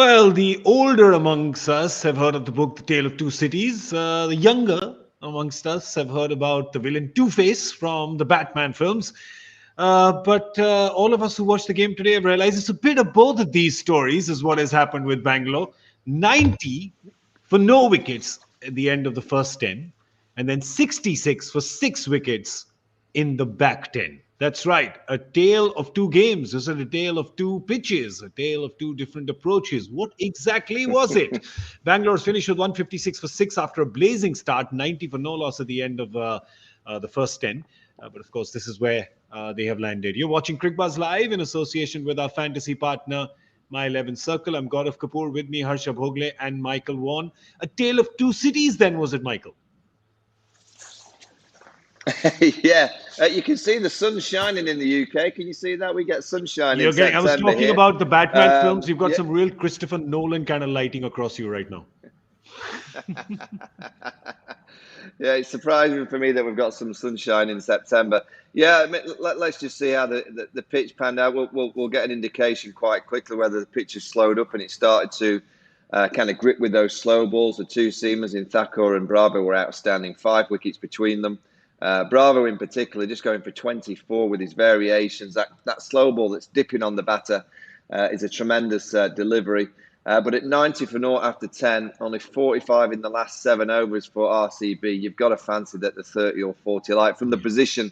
Well, the older amongst us have heard of the book The Tale of Two Cities. The younger amongst us have heard about the villain Two-Face from the Batman films. But all of us who watched the game today have realized it's a bit of both of these stories, is what has happened with Bangalore. 90 for no wickets at the end of the first 10, and then 66 for 6 wickets in the back 10. That's right. A tale of two games. Is it a tale of two pitches? A tale of two different approaches? What exactly was it? Bangalore's finished with 156 for 6 after a blazing start, 90 for no loss at the end of the first 10. But of course, this is where they have landed. You're watching Cricbuzz live in association with our fantasy partner, My 11 Circle. I'm Gaurav Kapur, with me Harsha Bhogle and Michael Vaughan. A tale of two cities then, was it, Michael? Yeah, you can see the sun shining in the UK. Can you see that? We get sunshine in September. I was talking here. about the Batman films. You've got some real Christopher Nolan kind of lighting across you right now. Yeah, it's surprising for me that we've got some sunshine in September. Yeah, I mean, let's just see how the pitch panned out. We'll get an indication quite quickly whether the pitch has slowed up and it started to kind of grip with those slow balls. The two seamers in Thakur and Bravo were outstanding, 5 wickets between them. Bravo in particular just going for 24 with his variations. That slow ball that's dipping on the batter is a tremendous delivery. But at 90 for naught after 10, only 45 in the last 7 overs for RCB, you've got to fancy that the 30 or 40 light from the position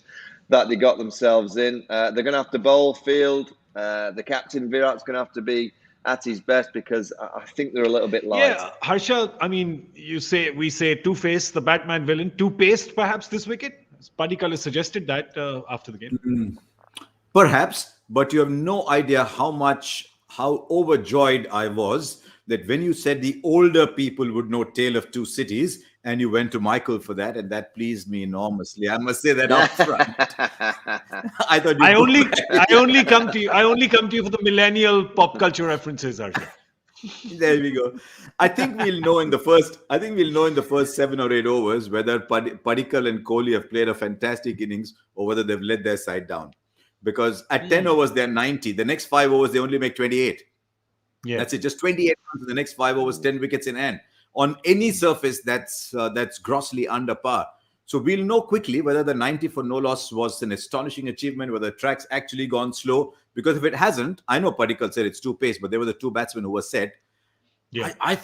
that they got themselves in. They're going to have to bowl field. The captain Virat's going to have to be at his best because I think they're a little bit light. Yeah, Harsha, I mean, we say Two-Face, the Batman villain, two-paced perhaps this wicket. Padikkal has suggested that after the game. Perhaps, but you have no idea how overjoyed I was that when you said the older people would know Tale of Two Cities, and you went to Michael for that, and that pleased me enormously. I must say that up front. I thought I only come to you for the millennial pop culture references, Harsha. There we go. I think we'll know in the first 7 or 8 overs whether Padikkal and Kohli have played a fantastic innings or whether they've let their side down. Because at 10 overs, they're 90. The next 5 overs, they only make 28. Yeah. That's it. Just 28 runs in the next 5 overs, 10 wickets in hand. On any surface, that's grossly under par. So we'll know quickly whether the 90 for no loss was an astonishing achievement, whether the track's actually gone slow. Because if it hasn't, I know Padikkal said it's 2 pace, but they were the 2 batsmen who were set. Yeah. I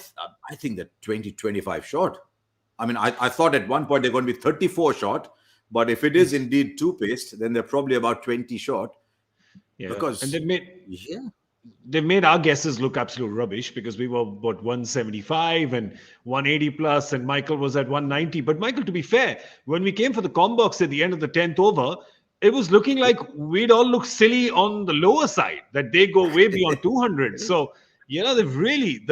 think that 20-25 short. I mean, I thought at one point they're going to be 34 short. But if it is indeed 2-paced, then they're probably about 20 short. Yeah, because and they made our guesses look absolute rubbish because we were 175 and 180 plus, and Michael was at 190. But Michael, to be fair, when we came for the combox at the end of the 10th over, it was looking like we'd all look silly on the lower side, that they go way beyond 200. So they've really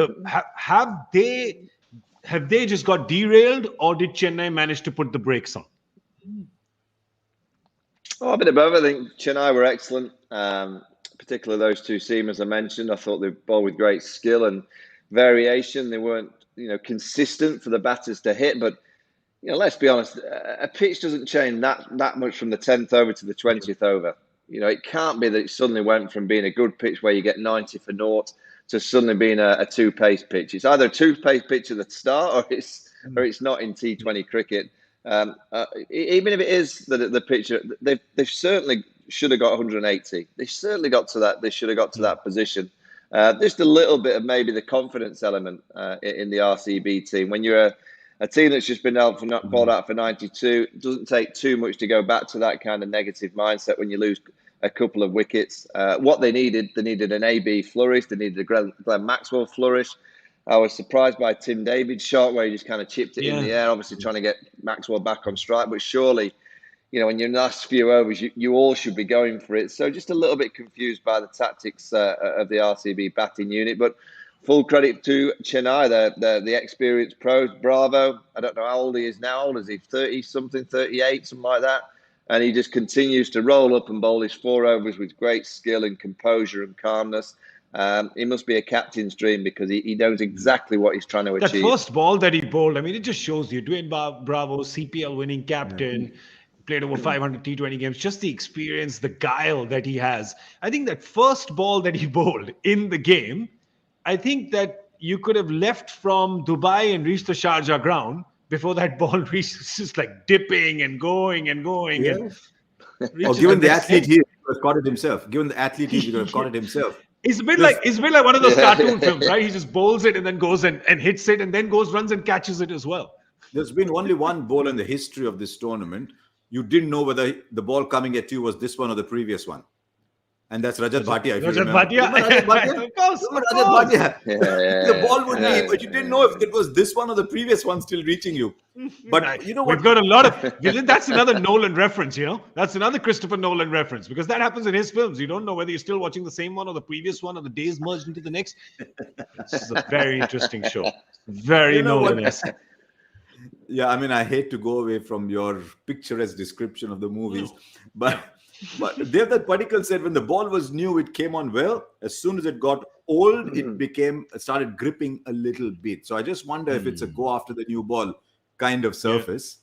have they just got derailed, or did Chennai manage to put the brakes on? Oh, a bit of both. I think Chennai were excellent, particularly those two seamers I mentioned. I thought they bowled with great skill and variation. They weren't, consistent for the batters to hit. But, let's be honest, a pitch doesn't change that much from the 10th over to the 20th over. It can't be that it suddenly went from being a good pitch where you get 90 for naught to suddenly being a 2-pace pitch. It's either a 2-pace pitch at the start or it's not in T20 cricket. Even if it is the pitcher, they certainly should have got 180. They certainly got to that. They should have got to that position. Just a little bit of maybe the confidence element in the RCB team. When you're a team that's just been balled out for 92, it doesn't take too much to go back to that kind of negative mindset when you lose a couple of wickets. What they needed an AB flourish. They needed a Glenn Maxwell flourish. I was surprised by Tim David's shot where he just kind of chipped it in the air, obviously trying to get Maxwell back on strike. But surely, when you're in the last few overs, you all should be going for it. So just a little bit confused by the tactics of the RCB batting unit. But full credit to Chennai, the experienced pros. Bravo. I don't know how old he is now. How old is he? 30-something, 38, something like that. And he just continues to roll up and bowl his 4 overs with great skill and composure and calmness. He must be a captain's dream because he knows exactly what he's trying to achieve. That first ball that he bowled, I mean, it just shows you. Dwayne Bravo, CPL winning captain, played over 500 T20 games. Just the experience, the guile that he has. I think that first ball that he bowled in the game, I think that you could have left from Dubai and reached the Sharjah ground before that ball reached. It's just like dipping and going and going and Or reaches given the the next athlete, end. he could have caught it himself. Given the athlete, he could have caught it himself. It's a bit Just- like one of those cartoon films, right? He just bowls it and then goes and hits it and then runs and catches it as well. There's been only one ball in the history of this tournament. You didn't know whether the ball coming at you was this one or the previous one. And that's Rajat Bhatia, if you Rajat remember. Bhatia. Remember Rajat Bhatia? Of course, Remember of Rajat course. Bhatia? The ball would leave, but you didn't know if it was this one or the previous one still reaching you. But you know what? We've got a lot of. That's another Nolan reference, That's another Christopher Nolan reference because that happens in his films. You don't know whether you're still watching the same one or the previous one or the days merged into the next. This is a very interesting show. Very Nolan-esque. Yeah, I mean, I hate to go away from your picturesque description of the movies, but Dev, that Padikkal said when the ball was new, it came on well. As soon as it got old, it started gripping a little bit. So I just wonder if it's a go after the new ball kind of surface.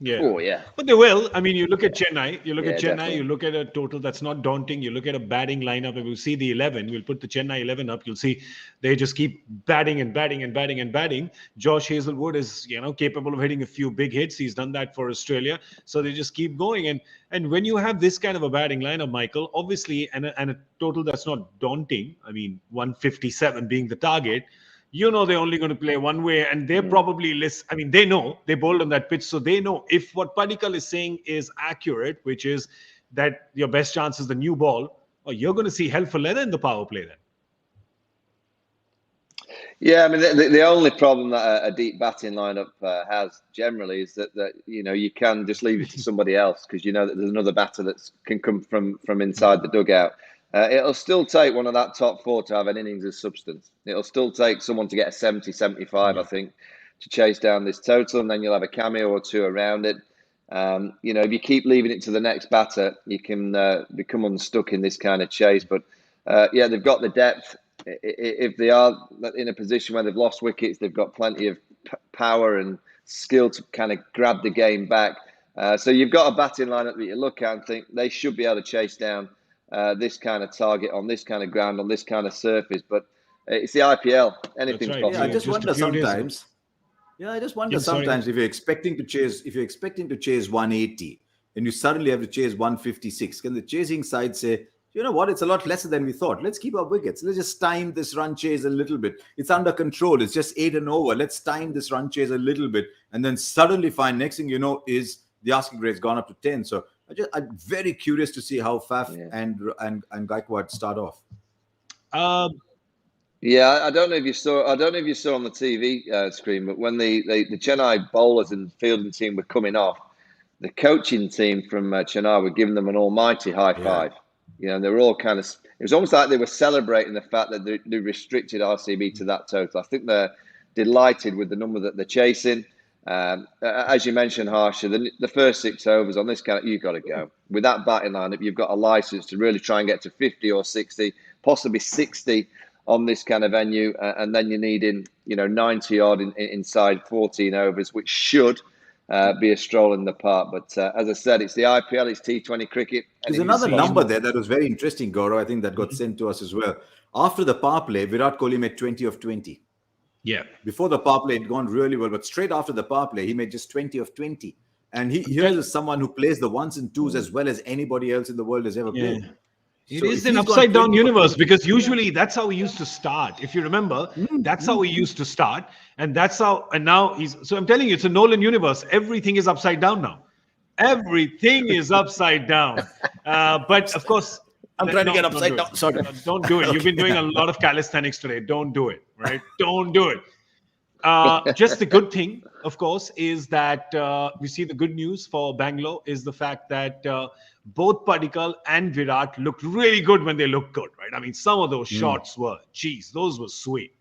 Yeah. Oh, yeah. But they will. I mean, you look at Chennai, Definitely. you look at a total that's not daunting. You look at a batting lineup, and we'll see the 11. We'll put the Chennai 11 up. You'll see they just keep batting and batting and batting and batting. Josh Hazelwood is, capable of hitting a few big hits. He's done that for Australia. So they just keep going. And when you have this kind of a batting lineup, Michael, obviously, and a total that's not daunting, I mean, 157 being the target, they're only going to play one way, and they're probably they know they bowled on that pitch, so they know if what Padikkal is saying is accurate, which is that your best chance is the new ball, or you're going to see hell for leather in the power play then. Yeah, I mean, the only problem that a deep batting lineup has generally is that you can just leave it to somebody else because you know that there's another batter that can come from inside the dugout. It'll still take one of that top four to have an innings of substance. It'll still take someone to get a 70, 75, I think, to chase down this total, and then you'll have a cameo or two around it. If you keep leaving it to the next batter, you can become unstuck in this kind of chase. But, they've got the depth. If they are in a position where they've lost wickets, they've got plenty of power and skill to kind of grab the game back. So you've got a batting lineup that you look at and think they should be able to chase down this kind of target on this kind of ground, on this kind of surface. But it's the IPL. Anything's possible. Yeah, I just wonder sometimes. Sorry. If you're expecting to chase 180 and you suddenly have to chase 156, can the chasing side say, you know what, it's a lot lesser than we thought. Let's keep our wickets. Let's just time this run chase a little bit. It's under control. It's just 8 and over. Let's time this run chase a little bit. And then suddenly find next thing you know is the asking rate's gone up to 10. So I'm very curious to see how Faf and Gaikwad start off. Yeah, I don't know if you saw on the TV screen, but when the Chennai bowlers and fielding team were coming off, the coaching team from Chennai were giving them an almighty high five. They were all kind of. It was almost like they were celebrating the fact that they restricted RCB to that total. I think they're delighted with the number that they're chasing. As you mentioned, Harsha, the first 6 overs on this kind, you've got to go with that batting lineup. You've got a license to really try and get to 50 or 60, possibly 60 on this kind of venue, and then you're needing 90 odd inside 14 overs, which should be a stroll in the park. But as I said, it's the IPL, it's T20 cricket. There's another number there that was very interesting, Gaurav. I think that got sent to us as well. After the power play, Virat Kohli made 20 of 20. Yeah. Before the power play, it had gone really well, but straight after the power play, he made just 20 of 20. And here is someone who plays the ones and twos as well as anybody else in the world has ever played. It is an upside down universe because usually that's how he used to start. If you remember, that's how he used to start. And that's how, and now so I'm telling you, it's a Nolan universe. Everything is upside down now. Everything is upside down. But of course, I'm trying to get upside down. Sorry. Don't do it. You've been doing a lot of calisthenics today. Don't do it, right? Don't do it. Just the good thing, of course, is that we see the good news for Bangalore is the fact that both Padikkal and Virat looked really good when they looked good, right? I mean, some of those shots were, those were sweet.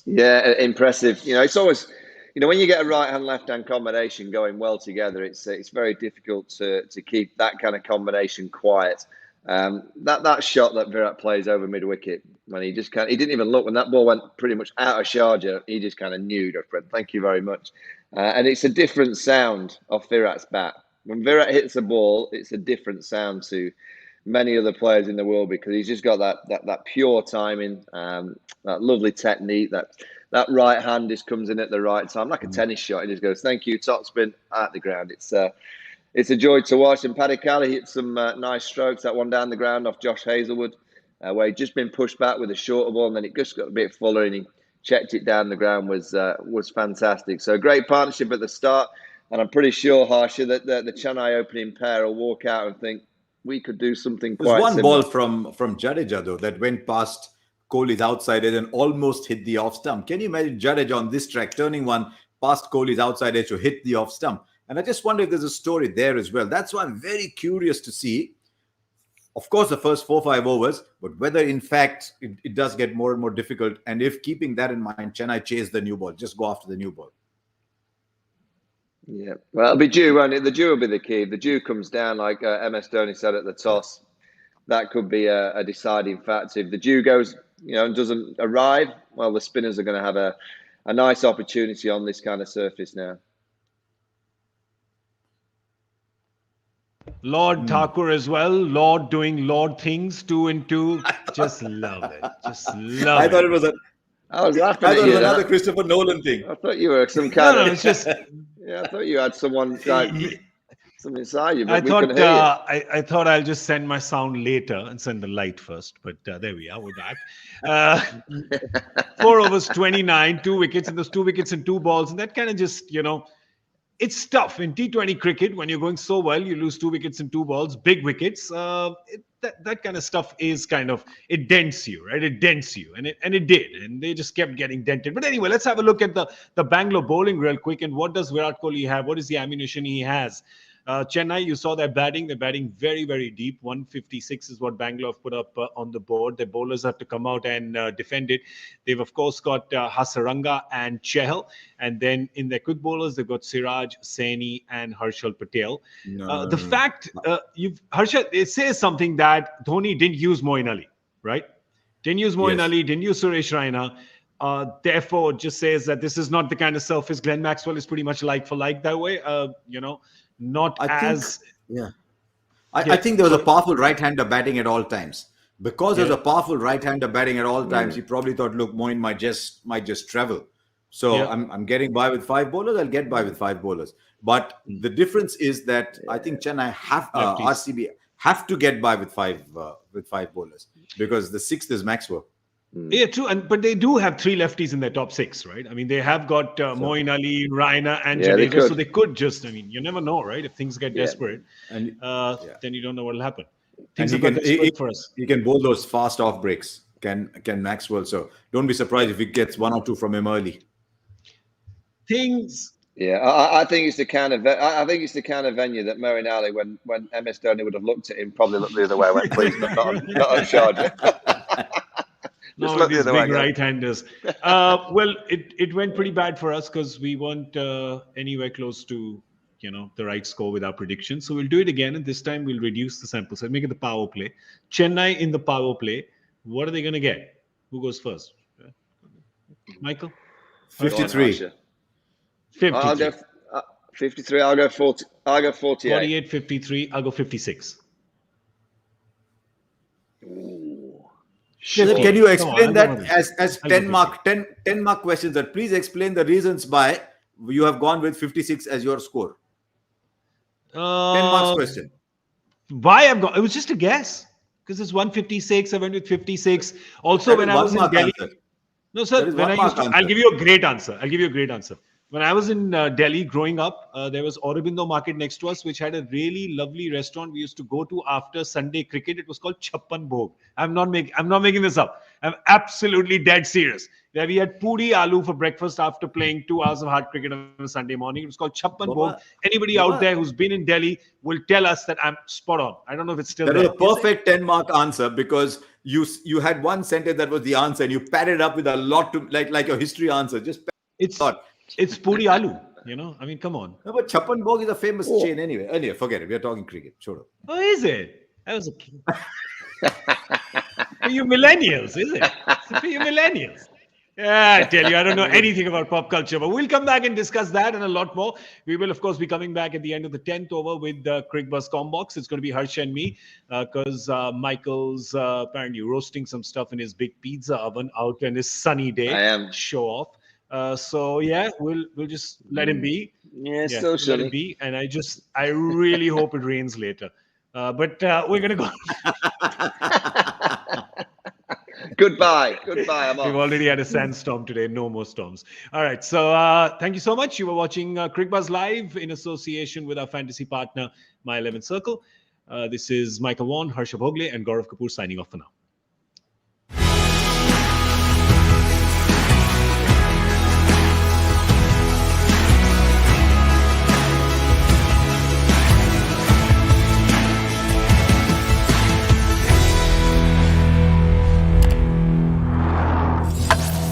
Yeah, impressive. It's always, when you get a right-hand, left-hand combination going well together, it's very difficult to keep that kind of combination quiet. That shot that Virat plays over mid-wicket, when he didn't even look when that ball went pretty much out of Sharjah, he just kind of knew, Fred. Thank you very much. And it's a different sound off Virat's bat. When Virat hits a ball, it's a different sound to many other players in the world, because he's just got that pure timing, that lovely technique, that right hand just comes in at the right time, like a tennis shot. He just goes, thank you, topspin, at the ground. It's a joy to watch. And Paddy Cali hit some nice strokes. That one down the ground off Josh Hazelwood, where he'd just been pushed back with a shorter ball, and then it just got a bit fuller, and he checked it down the ground. Was fantastic. So great partnership at the start, and I'm pretty sure, Harsha, that the Chennai opening pair will walk out and think we could do something quite There's one similar. ball from Jadeja, though, that went past Kohli's outside edge and almost hit the off stump. Can you imagine Jadeja on this track turning one past Kohli's outside edge to hit the off stump? And I just wonder if there's a story there as well. That's why I'm very curious to see, of course, the first 4-5 overs, but whether in fact it does get more and more difficult. And if, keeping that in mind, Chennai chase the new ball, just go after the new ball. Yeah, well, it'll be dew, won't it? The dew will be the key. If the dew comes down, like MS Dhoni said at the toss, that could be a deciding factor. If the dew goes, and doesn't arrive, well, the spinners are going to have a nice opportunity on this kind of surface now. Lord Thakur as well. Lord doing Lord things, 2 and 2. Just love it. Just love I it. thought it was I was laughing I at thought it you. was another Christopher Nolan thing. I thought you were some kind of. It's just. Yeah, I thought you had someone like something inside you. But I couldn't hear you. I thought I'll just send my sound later and send the light first. But there we are. We're back. 4 overs, 29, 2 wickets, and those 2 wickets and 2 balls, and that kind of just it's tough in T20 cricket when you're going so well. You lose 2 wickets and 2 balls, big wickets. That kind of stuff is kind of, it dents you, right? It dents you, and it did, and they just kept getting dented. But anyway, let's have a look at the Bangalore bowling real quick. And what does Virat Kohli have? What is the ammunition he has? Chennai, you saw their batting. They're batting very, very deep. 156 is what Bangalore have put up on the board. Their bowlers have to come out and defend it. They've, of course, got Hasaranga and Chahal. And then in their quick bowlers, they've got Siraj, Saini, and Harshal Patel. Fact, Harsha, it says something that Dhoni didn't use Moeen Ali, right? Didn't use Moeen Ali, didn't use Suresh Raina. Therefore, it just says that this is not the kind of surface. Glenn Maxwell is pretty much like for like that way, I think there was a powerful right-hander batting at all times. Because there's a powerful right-hander batting at all times, he probably thought, look, Moeen might just travel. So I'm getting by with 5 bowlers. I'll get by with 5 bowlers. But the difference is that I think Chennai RCB have to get by with 5 bowlers, because the 6th is Maxwell. Yeah, true. But they do have 3 lefties in their top 6, right? I mean, they have got Moeen Ali, Raina, and Jadeja, so they could just, you never know, right? If things get desperate, and then you don't know what will happen. Things are desperate for us. He can bowl those fast off breaks, can Maxwell. So don't be surprised if he gets 1 or 2 from him early. Yeah, I think it's the kind of venue that Moeen Ali, when MS Dhoni would have looked at him, probably looked the other way. Went, please, not on Sharjah. No, these big right-handers. Well, it went pretty bad for us because we weren't anywhere close to the right score with our predictions. So we'll do it again, and this time we'll reduce the sample size, make it the power play. Chennai in the power play. What are they going to get? Who goes first? Michael? 53. 53. I'll go 53. I'll go 40. I'll go 48. 48, 53. I'll go 56. Can you explain that as 10 mark questions? That please explain the reasons why you have gone with 56 as your score. 10 marks question. Why I've gone? It was just a guess because it's 156. I went with 56. Also, when I was in Delhi. No, sir. I'll give you a great answer. When I was in Delhi growing up, there was Aurobindo Market next to us, which had a really lovely restaurant we used to go to after Sunday cricket. It was called Chappan Bhog. I'm not making this up. I'm absolutely dead serious. Where we had puri aloo for breakfast after playing 2 hours of hard cricket on a Sunday morning. It was called Chappan Bhog. Anybody out there who's been in Delhi will tell us that I'm spot on. I don't know if it's still there. That was a perfect 10-mark answer because you had one sentence that was the answer and you padded it up with a lot to like your history answer. It's puri aloo, I mean, come on. No, but Chappan Bhog is a famous chain anyway. Anyway, forget it. We are talking cricket. Sure. Oh, is it? That was for you millennials, is it? It's for you millennials. Yeah, I tell you, I don't know anything about pop culture, but we'll come back and discuss that and a lot more. We will, of course, be coming back at the end of the 10th over with the Cricbuzz Combox. It's going to be Harsha and me because Michael's apparently roasting some stuff in his big pizza oven out on his sunny day. I am. Show off. So yeah, we'll just let him be. Yeah, still let sunny. him be. And I really hope it rains later. But we're going to go. Goodbye. I'm We've off. already had a sandstorm today. No more storms. All right. So thank you so much. You were watching Cricbuzz Live in association with our fantasy partner, My 11th Circle. This is Michael Vaughan, Harsha Bhogle, and Gaurav Kapur signing off for now.